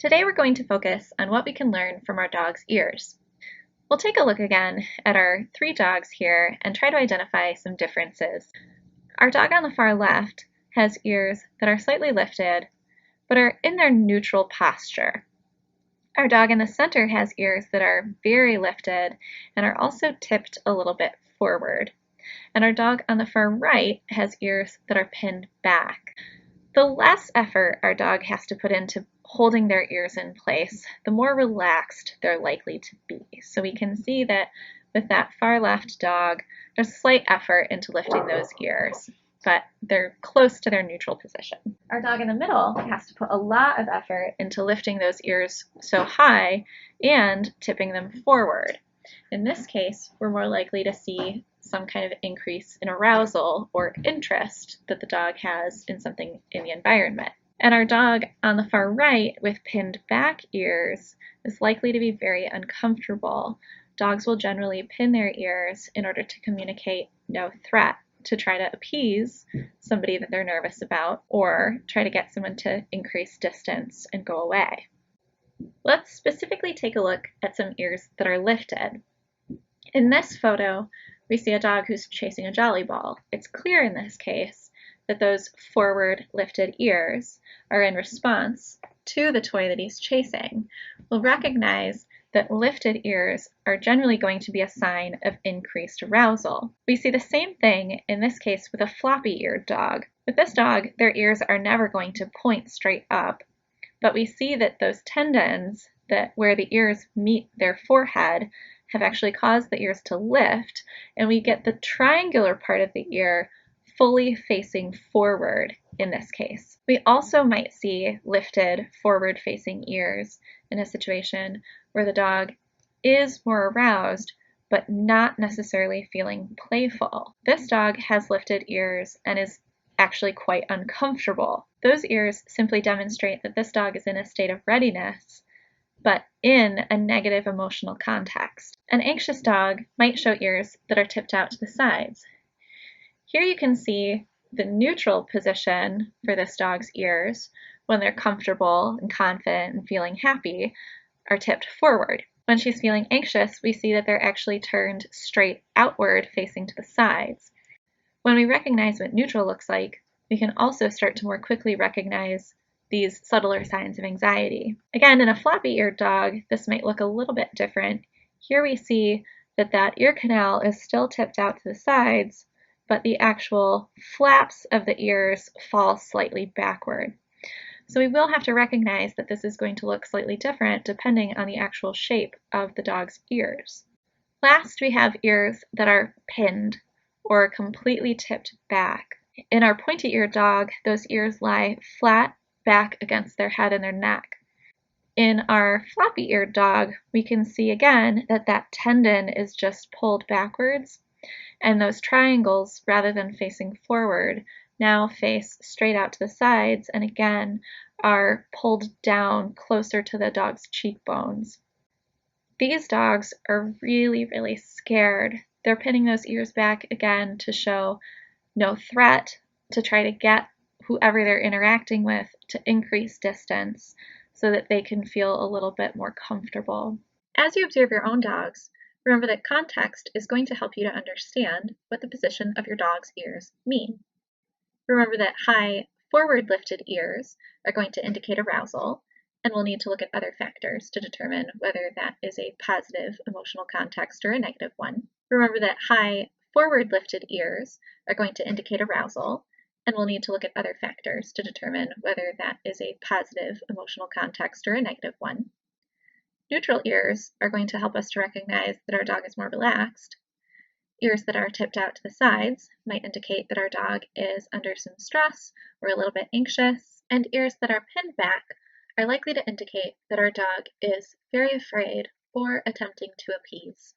Today we're going to focus on what we can learn from our dog's ears. We'll take a look again at our three dogs here and try to identify some differences. Our dog on the far left has ears that are slightly lifted, but are in their neutral posture. Our dog in the center has ears that are very lifted and are also tipped a little bit forward. And our dog on the far right has ears that are pinned back. The less effort our dog has to put into holding their ears in place, the more relaxed they're likely to be. So we can see that with that far left dog, there's a slight effort into lifting those ears, but they're close to their neutral position. Our dog in the middle has to put a lot of effort into lifting those ears so high and tipping them forward. In this case, we're more likely to see some kind of increase in arousal or interest that the dog has in something in the environment. And our dog on the far right with pinned back ears is likely to be very uncomfortable. Dogs will generally pin their ears in order to communicate no threat, to try to appease somebody that they're nervous about, or try to get someone to increase distance and go away. Let's specifically take a look at some ears that are lifted. In this photo, we see a dog who's chasing a jolly ball. It's clear in this case that those forward lifted ears are in response to the toy that he's chasing. We'll recognize that lifted ears are generally going to be a sign of increased arousal. We see the same thing in this case with a floppy-eared dog. With this dog, their ears are never going to point straight up, but we see that those tendons where the ears meet their forehead have actually caused the ears to lift, and we get the triangular part of the ear fully facing forward in this case. We also might see lifted forward-facing ears in a situation where the dog is more aroused, but not necessarily feeling playful. This dog has lifted ears and is actually quite uncomfortable. Those ears simply demonstrate that this dog is in a state of readiness, but in a negative emotional context. An anxious dog might show ears that are tipped out to the sides. Here you can see the neutral position for this dog's ears when they're comfortable and confident and feeling happy are tipped forward. When she's feeling anxious, we see that they're actually turned straight outward facing to the sides. When we recognize what neutral looks like, we can also start to more quickly recognize these subtler signs of anxiety. Again, in a floppy-eared dog, this might look a little bit different. Here we see that ear canal is still tipped out to the sides, but the actual flaps of the ears fall slightly backward. So we will have to recognize that this is going to look slightly different depending on the actual shape of the dog's ears. Last, we have ears that are pinned or completely tipped back. In our pointy-eared dog, those ears lie flat back against their head and their neck. In our floppy-eared dog, we can see again that tendon is just pulled backwards, and those triangles, rather than facing forward, now face straight out to the sides and again are pulled down closer to the dog's cheekbones. These dogs are really, really scared. They're pinning those ears back again to show no threat, to try to get whoever they're interacting with to increase distance so that they can feel a little bit more comfortable. As you observe your own dogs, remember that context is going to help you to understand what the position of your dog's ears mean. Remember that high forward lifted ears are going to indicate arousal, and we'll need to look at other factors to determine whether that is a positive emotional context or a negative one. Remember that high forward lifted ears are going to indicate arousal, and we'll need to look at other factors to determine whether that is a positive emotional context or a negative one. Neutral ears are going to help us to recognize that our dog is more relaxed. Ears that are tipped out to the sides might indicate that our dog is under some stress or a little bit anxious, and ears that are pinned back are likely to indicate that our dog is very afraid or attempting to appease.